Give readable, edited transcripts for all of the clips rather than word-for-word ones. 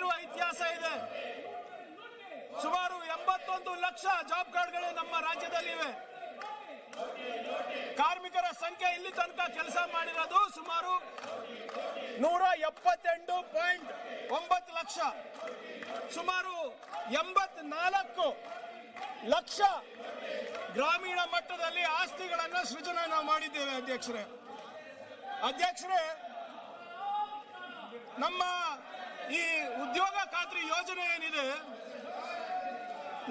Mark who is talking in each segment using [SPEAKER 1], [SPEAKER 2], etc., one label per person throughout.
[SPEAKER 1] ಆಗಿರುವ ಇತಿಹಾಸ ಇದೆ. ಸುಮಾರು 81 ಲಕ್ಷ ಜಾಬ್ ಕಾರ್ಡ್ಗಳು ನಮ್ಮ ರಾಜ್ಯದಲ್ಲಿವೆ. ಕಾರ್ಮಿಕರ ಸಂಖ್ಯೆ ಇಲ್ಲಿ ತನಕ ಕೆಲಸ ಮಾಡಿರೋದು ಸುಮಾರು 178.9 ಲಕ್ಷ. ಸುಮಾರು 84 ಲಕ್ಷ ಗ್ರಾಮೀಣ ಮಟ್ಟದಲ್ಲಿ ಆಸ್ತಿಗಳನ್ನು ಸೃಜನೆ ನಾವು ಮಾಡಿದ್ದೇವೆ. ಅಧ್ಯಕ್ಷರೇ, ನಮ್ಮ ಈ ಉದ್ಯೋಗ ಖಾತ್ರಿ ಯೋಜನೆ ಏನಿದೆ,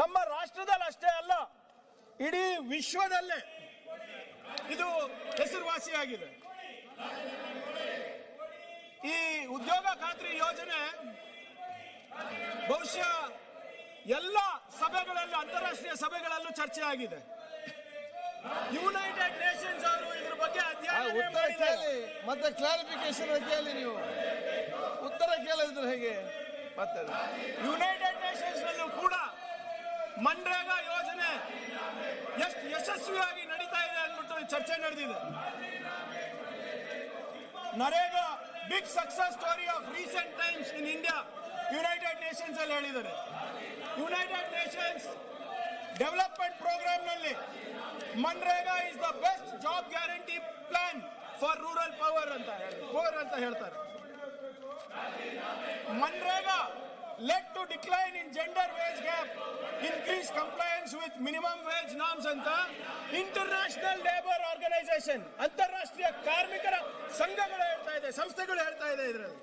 [SPEAKER 1] ನಮ್ಮ ರಾಷ್ಟ್ರದಲ್ಲಿ ಅಷ್ಟೇ ಅಲ್ಲ, ಇಡೀ ವಿಶ್ವದಲ್ಲೇ ಇದು ಹೆಸರುವಾಸಿಯಾಗಿದೆ. ಈ ಉದ್ಯೋಗ ಖಾತ್ರಿ ಯೋಜನೆ ಬಹುಶಃ ಎಲ್ಲ ಸಭೆಗಳಲ್ಲೂ, ಅಂತಾರಾಷ್ಟ್ರೀಯ ಸಭೆಗಳಲ್ಲೂ ಚರ್ಚೆ ಆಗಿದೆ. ಯುನೈಟೆಡ್ ನೇಷನ್ಸ್ ಅವರು ಇದ್ರ ಬಗ್ಗೆ ಅಧ್ಯಯನ ಮಾಡಿದ್ದಾರೆ.
[SPEAKER 2] ಮತ್ತೆ ಕ್ಲಾರಿಫಿಕೇಶನ್ ಕೇಳಿ, ನೀವು ಉತ್ತರ ಕೇಳಿದ್ರೆ ಹೇಗೆ? ಮತ್ತೆ
[SPEAKER 1] ಯುನೈಟೆಡ್ ನೇಷನ್ಸ್ ನಲ್ಲೂ ಕೂಡ ಮನ್ರೇಗಾ ಯೋಜನೆ ಎಷ್ಟು ಯಶಸ್ವಿಯಾಗಿ ನಡೀತಾ ಇದೆ ಅಂದ್ಬಿಟ್ಟು ಚರ್ಚೆ ನಡೆದಿದೆ. NREGA big success story of recent times in India United Nations ಅಲ್ಲಿ ಹೇಳಿದ್ದಾರೆ. ಯುನೈಟೆಡ್ ನೇಷನ್ಸ್ ಡೆವಲಪ್ಮೆಂಟ್ ಪ್ರೋಗ್ರಾಮ್ ನಲ್ಲಿ MNREGA is the best job guarantee plan for rural power ಅಂತ ಹೇಳ್ತಾರೆ. MNREGA led to decline in gender wage gap, increased compliance with minimum wage norms ಅಂತ international labour organisation, ಅಂತಾರಾಷ್ಟ್ರೀಯ ಕಾರ್ಮಿಕರ ಸಂಘಗಳು ಹೇಳ್ತಾ ಇದೆ, ಸಂಸ್ಥೆಗಳು ಹೇಳ್ತಾ ಇದೆ. ಇದರಲ್ಲಿ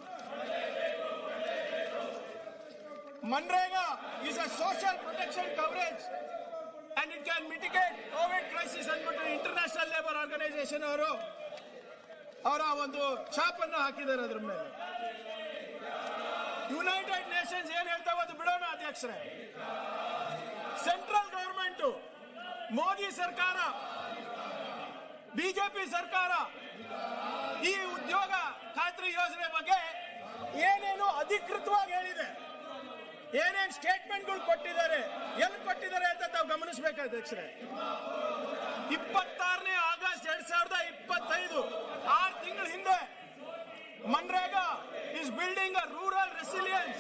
[SPEAKER 1] MNREGA is a social protection coverage and it can mitigate COVID crisis ಅಂದ್ಬಿಟ್ಟು ಇಂಟರ್ನ್ಯಾಷನಲ್ ಲೇಬರ್ ಆರ್ಗನೈಸೇಷನ್ ಅವರ ಒಂದು ಛಾಪನ್ನು ಹಾಕಿದ್ದಾರೆ ಅದರ ಮೇಲೆ. ಯುನೈಟೆಡ್ ನೇಷನ್ಸ್ ಏನ್ ಹೇಳ್ತಾವ ಅದು ಬಿಡೋಣ ಅಧ್ಯಕ್ಷರೇ. ಸೆಂಟ್ರಲ್ ಗವರ್ಮೆಂಟ್, ಮೋದಿ ಸರ್ಕಾರ, ಬಿಜೆಪಿ ಸರ್ಕಾರ ಈ ಉದ್ಯೋಗ ಖಾತ್ರಿ ಯೋಜನೆ ಬಗ್ಗೆ ಏನೇನು ಅಧಿಕೃತವಾಗಿ ಹೇಳಿದೆ, ಏನೇನು ಸ್ಟೇಟ್ಮೆಂಟ್ಗಳು ಕೊಟ್ಟಿದ್ದಾರೆ, ಎಲ್ಲಿ ಕೊಟ್ಟಿದ್ದಾರೆ ಅಂತ ತಾವು ಗಮನಿಸಬೇಕು ಅಧ್ಯಕ್ಷರೇ. 26 ಆಗಸ್ಟ್ 2025, 6 ತಿಂಗಳ ಹಿಂದೆ MNREGA is building a rural resilience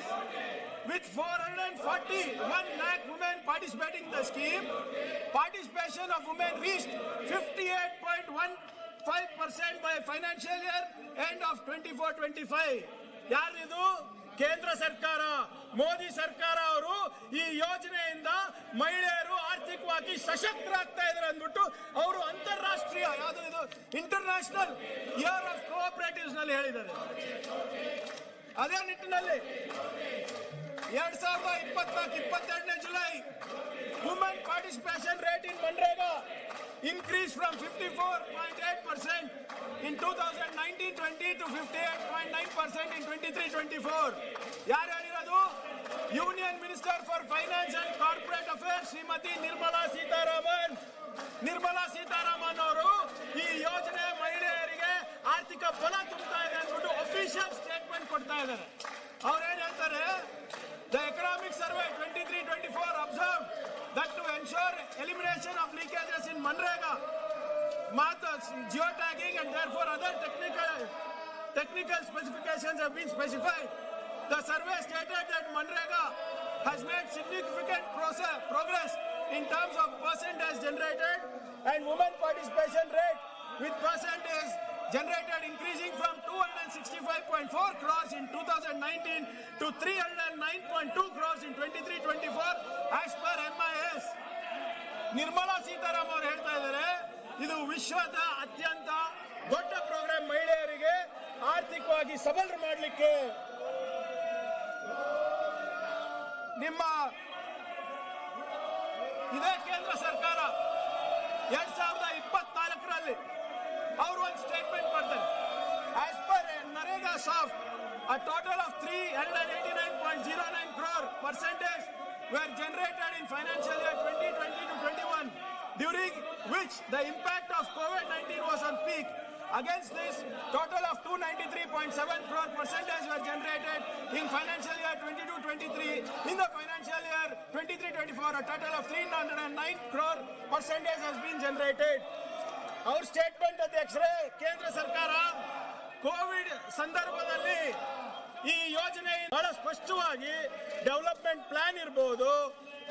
[SPEAKER 1] with 441 lakh women participating in the scheme. Participation of women reached 58.15% by financial year end of 24-25. ಯಾರಿದು? ಕೇಂದ್ರ ಸರ್ಕಾರ, ಮೋದಿ ಸರ್ಕಾರ ಅವರು ಈ ಯೋಜನೆಯಿಂದ ಮಹಿಳೆಯರು ಆರ್ಥಿಕವಾಗಿ ಸಶಕ್ತರಾಗ್ತಾ ಇದ್ದಾರೆ ಅಂದ್ಬಿಟ್ಟು ಅವರು ಅಂತಾರಾಷ್ಟ್ರೀಯ ಯಾವುದು ಇದು ಇಂಟರ್ನ್ಯಾಷನಲ್ ಇಯರ್ ಆಫ್ ಕೋಆಪರೇಟಿವ್ಸ್ ನಲ್ಲಿ ಹೇಳಿದ್ದಾರೆ. ಅದೇ ನಿಟ್ಟಿನಲ್ಲಿ 2024-22 July women participation rate in MNREGA increased from 54.8% in 2019-20 to 58.9% in 23-24. ಯಾರು ಹೇಳಿರೋದು? Union minister for finance and corporate affairs Shrimati Nirmala Sitharaman ಅವರು ಈ ಯೋಜನೆ ಮಹಿಳೆಯರಿಗೆ ಆರ್ಥಿಕ ಬಲ ತುಂಬುತ್ತಾ ಇದೆ ಅಂದ್ಬಿಟ್ಟು ಅಫಿಷಿಯಲ್ ಸ್ಟೇಟ್ಮೆಂಟ್ ಕೊಡ್ತಾ ಇದ್ದಾರೆ. ಅವ್ರೇನ್ ಹೇಳ್ತಾರೆ? The economic survey 23-24 observed that to ensure elimination of leakages in Manrega, methods, geotagging and therefore other technical specifications have been specified. The survey stated that Manrega has made significant progress in terms of percentage generated and women participation rate, with percentage generated increasing from 265.4 crores in 2019 to 309.2 crores in 23-24 as per MIS. Nirmala Sitharaman ಅವರು ಹೇಳ್ತಾ ಇದ್ದಾರೆ, ಇದು ವಿಶ್ವದ ಅತ್ಯಂತ ದೊಡ್ಡ program ಮಹಿಳೆಯರಿಗೆ ಆರ್ಥಿಕವಾಗಿ ಸಬಲರು ಮಾಡಲಿಕ್ಕೆ. ನಿಮ್ಮ ಇದೇ ಕೇಂದ್ರ ಸರ್ಕಾರ 2024ರಲ್ಲಿ ಅವರು ಒಂದು ಸ್ಟೇಟ್ಮೆಂಟ್ ಮಾಡ್ತಾರೆ. As per NREGA soft, a total of 389.09 crore percentage were generated in financial year 2020 to 21, during which the impact of COVID-19 was on peak. Against this, total of 293.7 crore percentage were generated in financial year 22-23. In the financial year 23-24, a total of 309 crore percentage has been generated. Our statement ಅಧ್ಯಕ್ಷರೇ, ಕೇಂದ್ರ ಸರ್ಕಾರ Covid ಸಂದರ್ಭದಲ್ಲಿ ಈ ಯೋಜನೆ ಬಹಳ ಸ್ಪಷ್ಟವಾಗಿ development plan ಇರಬಹುದು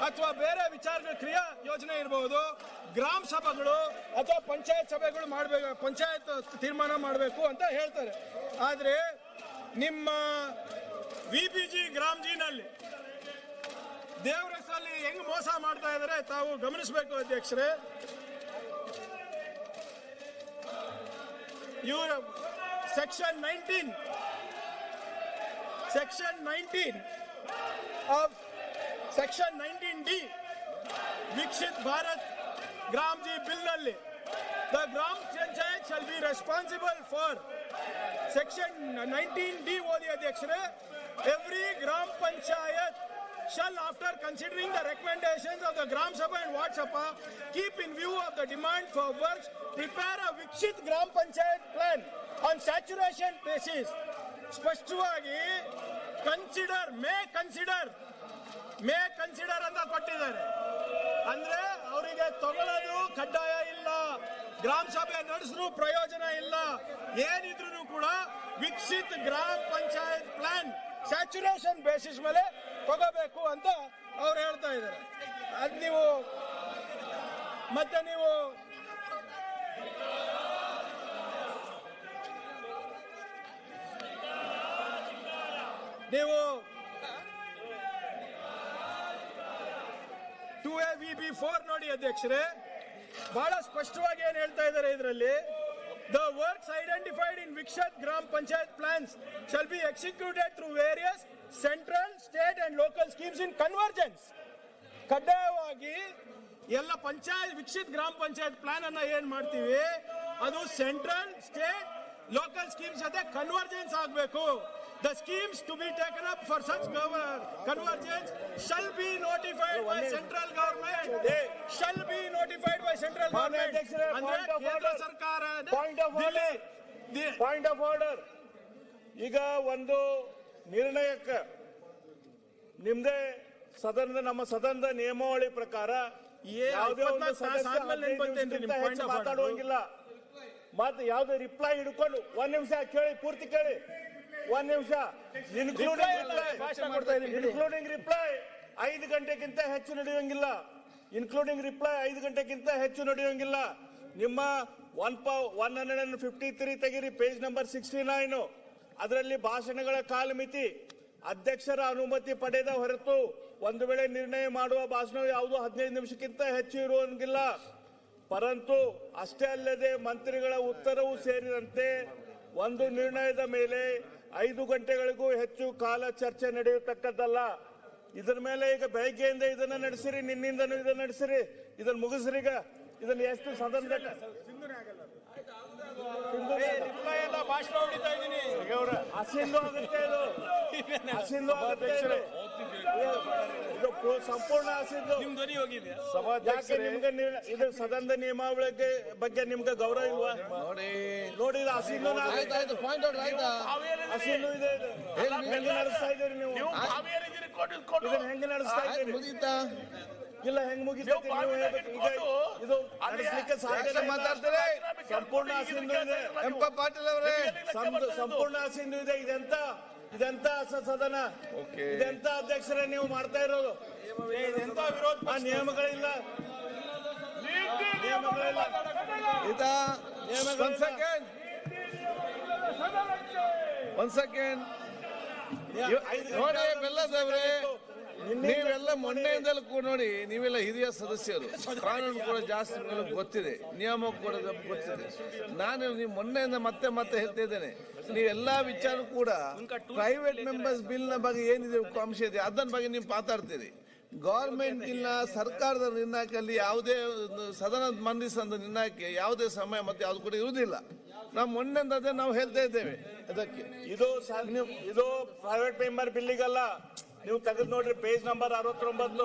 [SPEAKER 1] ಅಥವಾ ಬೇರೆ ವಿಚಾರಗಳ ಕ್ರಿಯಾ ಯೋಜನೆ ಇರಬಹುದು, ಗ್ರಾಮ ಸಭೆಗಳು ಅಥವಾ ಪಂಚಾಯತ್ ಸಭೆಗಳು ಮಾಡಬೇಕು, ಪಂಚಾಯತ್ ತೀರ್ಮಾನ ಮಾಡಬೇಕು ಅಂತ ಹೇಳ್ತಾರೆ. ಆದ್ರೆ ನಿಮ್ಮ ವಿಬಿಜಿ ಗ್ರಾಮ್ಜಿನಲ್ಲಿ ದೇವರ ಹೆಸರಲ್ಲಿ ಹೆಂಗ್ ಮೋಸ ಮಾಡ್ತಾ ಇದ್ದಾರೆ ತಾವು ಗಮನಿಸಬೇಕು ಅಧ್ಯಕ್ಷರೇ. ಇವರು section 19 of section 19D Viksit Bharat Gramji bill ನಲ್ಲಿ the gram panchayat shall be responsible for section 19D ಓದಿ ಅಧ್ಯಕ್ಷರೇ. ಎವ್ರಿ ಗ್ರಾಮ panchayat shall, after considering the recommendations of the Gram Sabha and Ward Sabha, keep in view of the demand for works, prepare a Vikshit Gram Panchayat plan on saturation basis. ಸ್ಪಷ್ಟವಾಗಿ may consider ಅಂತ ಕೊಟ್ಟಿದ್ದಾರೆ. ಅಂದ್ರೆ ಅವರಿಗೆ ತಗೊಳ್ಳೋದು ಕಡ್ಡಾಯ ಇಲ್ಲ, ಗ್ರಾಮ ಸಭೆ ನಡೆಸಿದ್ರು ಪ್ರಯೋಜನ ಇಲ್ಲ, ಏನಿದ್ರು ಕೂಡ ವಿಕಸಿತ್ ಗ್ರಾಮ ಪಂಚಾಯತ್ ಪ್ಲಾನ್ ಸ್ಯಾಚುರೇಷನ್ ಬೇಸಿಸ್ ಮೇಲೆ ತಗೋಬೇಕು ಅಂತ ಅವ್ರು ಹೇಳ್ತಾ ಇದ್ದಾರೆ. ಅದ್ ನೀವು ನೀವು 2AVB4 ನೋಡಿ ಅಧ್ಯಕ್ಷರೇ, ಬಹಳ ಸ್ಪಷ್ಟವಾಗಿ ಏನ್ ಹೇಳ್ತಾ ಇದ್ದಾರೆ ಇದರಲ್ಲಿ. The works identified in Vikshit Gram Panchayat plans shall be executed through various central, state and local schemes in convergence. ಕಡ್ಡಾಯವಾಗಿ ಎಲ್ಲ ಪಂಚಾಯತ್ ವಿಕಸಿತ್ ಗ್ರಾಮ ಪಂಚಾಯತ್ ಪ್ಲಾನ್ ಅನ್ನ ಏನ್ ಮಾಡ್ತೀವಿ ಅದು ಸೆಂಟ್ರಲ್, ಸ್ಟೇಟ್, ಲೋಕಲ್ ಸ್ಕೀಮ್ಸ್ ಜೊತೆ ಕನ್ವರ್ಜೆನ್ಸ್ ಆಗಬೇಕು. The schemes to be taken up for such convergence shall be notified by central government. Shall be notified by central government. ಅಂದ್ರೆ ಕೇಂದ್ರ ಸರ್ಕಾರ
[SPEAKER 3] ಪಾಯಿಂಟ್ ಆಫ್ ಆರ್ಡರ್. ಈಗ ಒಂದು ನಿರ್ಣಯಕ್ಕೆ ನಿಮ್ದೇ ನಮ್ಮ ಸದನದ ನಿಯಮಾವಳಿ ಪ್ರಕಾರ ಯಾವುದೇ ಒಂದು ಸದಸ್ಯ ಮಾತಾಡುವಂಗಿಲ್ಲ. ಮತ್ತೆ ಯಾವುದೇ ರಿಪ್ಲೈ ಹಿಡ್ಕೊಂಡು ಒಂದ್ ನಿಮಿಷ ಕೇಳಿ, ಪೂರ್ತಿ ಕೇಳಿ, ಒಂದ್ ನಿಮಿಷ. ಇನ್ಕ್ಲೂಡಿಂಗ್ ರಿಪ್ಲೈ 5 ಗಂಟೆಗಿಂತ ಹೆಚ್ಚು ನಡೆಯುವಂಗಿಲ್ಲ. ನಿಮ್ಮ 153 ತೆಗಿರಿ, ಪೇಜ್ ನಂಬರ್ 69. ಅದರಲ್ಲಿ ಭಾಷಣಗಳ ಕಾಲಮಿತಿ ಅಧ್ಯಕ್ಷರ ಅನುಮತಿ ಪಡೆದ ಹೊರತು ಒಂದು ವೇಳೆ ನಿರ್ಣಯ ಮಾಡುವ ಭಾಷಣ ಯಾವುದು 15 ನಿಮಿಷಕ್ಕಿಂತ ಹೆಚ್ಚು ಇರುವಂಗಿಲ್ಲ. ಪರಂತು ಅಷ್ಟೇ ಅಲ್ಲದೆ ಮಂತ್ರಿಗಳ ಉತ್ತರವೂ ಸೇರಿದಂತೆ ಒಂದು ನಿರ್ಣಯದ ಮೇಲೆ 5 ಗಂಟೆಗಳಿಗೂ ಹೆಚ್ಚು ಕಾಲ ಚರ್ಚೆ ನಡೆಯತಕ್ಕದ್ದಲ್ಲ. ಇದರ ಮೇಲೆ ಈಗ ಬೆಳಗ್ಗೆಯಿಂದ ಇದನ್ನ ನಡೆಸಿರಿ, ನಿನ್ನಿಂದನೂ ಇದನ್ನ ನಡೆಸಿರಿ, ಇದನ್ನ ಮುಗಿಸ್ರಿ. ಈಗ ಇದನ್ನ ಎಷ್ಟು ಸದನದ
[SPEAKER 1] ಭಾಷಣ ಹೊಡಿತಾ ಇದ್ದೀನಿ.
[SPEAKER 3] ಹಸಿಂದು ಆಗುತ್ತೆ, ಹಸಿಂದು ಆಗುತ್ತೆ, ಇದು ಸಂಪೂರ್ಣ ಹಸಿಂದು. ಯಾಕೆ ನಿಮ್ಗೆ ಇದು ಸದನದ ನಿಯಮಾವಳಿ ಬಗ್ಗೆ ನಿಮ್ಗೆ ಗೌರವ ಇಲ್ವಾ? ನೋಡಿ ಹಸಿಂದು ಹಸಿಂದು ಇದೆ. ಹೆಂಗೆ ನಡೆಸ್ತಾ ಇದ್ದೀರಿ ನೀವು? ಇದನ್ನ ಹೆಂಗೆ ನಡೆಸ್ತಾ ಇದ್ದೀರಿ? ಇಲ್ಲ ಹೆಂಗ್ ಮುಗಿತೈತಿ ನೀವು ಹೇಳ್ಬೇಕು. ಈಗ ಇದು ನಡೆಸಲಿಕ್ಕೆ ಸಾಧ್ಯ ಮಾತಾಡ್ತಾರೆ. ಸಂಪೂರ್ಣ ಹಸಿಂದು ಇದೆ.
[SPEAKER 2] ಪಾಟೀಲ್ ಅವರೇ,
[SPEAKER 3] ಸಂಪೂರ್ಣ ಹಸಿಂದು ಇದೆ. ಇದೆಂತ ಸದನ, ಇದೆಂತ ಅಧ್ಯಕ್ಷರೇ ನೀವು ಮಾಡ್ತಾ ಇರೋದು? ಆ ನಿಯಮಗಳಿಲ್ಲ.
[SPEAKER 2] ಒಂದ್ ಸೆಕೆಂಡ್ ನೋಡಿ ಬೆಲ್ಲದವ್ರೆ, ನೀವೆಲ್ಲ ಮೊನ್ನೆಯಿಂದಲೂ ಕೂಡ ನೋಡಿ, ನೀವೆಲ್ಲ ಹಿರಿಯ ಸದಸ್ಯರು, ಕಾನೂನು ಕೂಡ ಜಾಸ್ತಿ ಗೊತ್ತಿದೆ, ನಿಯಮ ಕೂಡ ಗೊತ್ತಿದೆ. ನಾನು ನೀವು ಮೊನ್ನೆಯಿಂದ ಮತ್ತೆ ಹೇಳ್ತಾ ಇದ್ದೇನೆ, ನೀವೆಲ್ಲಾ ವಿಚಾರ ಕೂಡ ಪ್ರೈವೇಟ್ ಮೆಂಬರ್ಸ್ ಬಿಲ್ ನ ಬಗ್ಗೆ ಏನಿದೆ ಅಂಶ ಇದೆ ಅದನ್ನ ಬಗ್ಗೆ ನೀವು ಮಾತಾಡ್ತೀರಿ. ಗವರ್ಮೆಂಟ್ ಇಲ್ಲ, ಸರ್ಕಾರದ ನಿರ್ಣಯದಲ್ಲಿ ಯಾವುದೇ ಸದನ ಮಂಡಿಸಿದ ನಿರ್ಣಯಕ್ಕೆ ಯಾವುದೇ ಸಮಯ ಮತ್ತೆ ಯಾವ್ದು ಕೂಡ ಇರುವುದಿಲ್ಲ. ನಾವು ಮೊನ್ನೆಯಿಂದ ಅದೇ ನಾವು ಹೇಳ್ತಾ ಇದ್ದೇವೆ. ಅದಕ್ಕೆ
[SPEAKER 3] ಇದು ಪ್ರೈವೇಟ್ ಮೆಂಬರ್ ಬಿಲ್ಲಿಗಲ್ಲ. ನೀವು ತೆಗೆದು ನೋಡ್ರಿ, ಪೇಜ್ ನಂಬರ್ 69.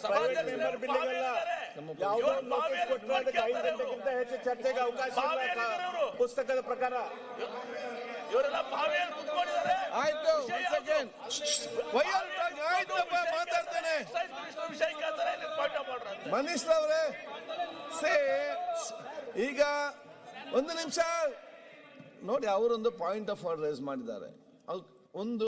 [SPEAKER 3] ಪ್ರೈವೇಟ್ ಮೆಂಬರ್ ಬಿಲ್ಲಿಗಲ್ಲ. ಯಾವುದೋ ನೋಟಿಸ್ ಕೊಟ್ಟರೆ ಅದಕ್ಕೆ 5 ಗಂಟೆಗಿಂತ ಹೆಚ್ಚು ಚರ್ಚೆಗೆ ಅವಕಾಶ ಇಲ್ಲ ಪುಸ್ತಕದ ಪ್ರಕಾರ.
[SPEAKER 2] ಆಯ್ತು, ಮಾತಾಡ್ತೇನೆ. ಮನೀಶ್ ಅವರೇ, ಈಗ ಒಂದು ನಿಮಿಷ ನೋಡಿ, ಅವರೊಂದು ಪಾಯಿಂಟ್ ಆಫ್ ಆರ್ಡರ್ ರೈಸ್ ಮಾಡಿದ್ದಾರೆ. ಅದು ಒಂದು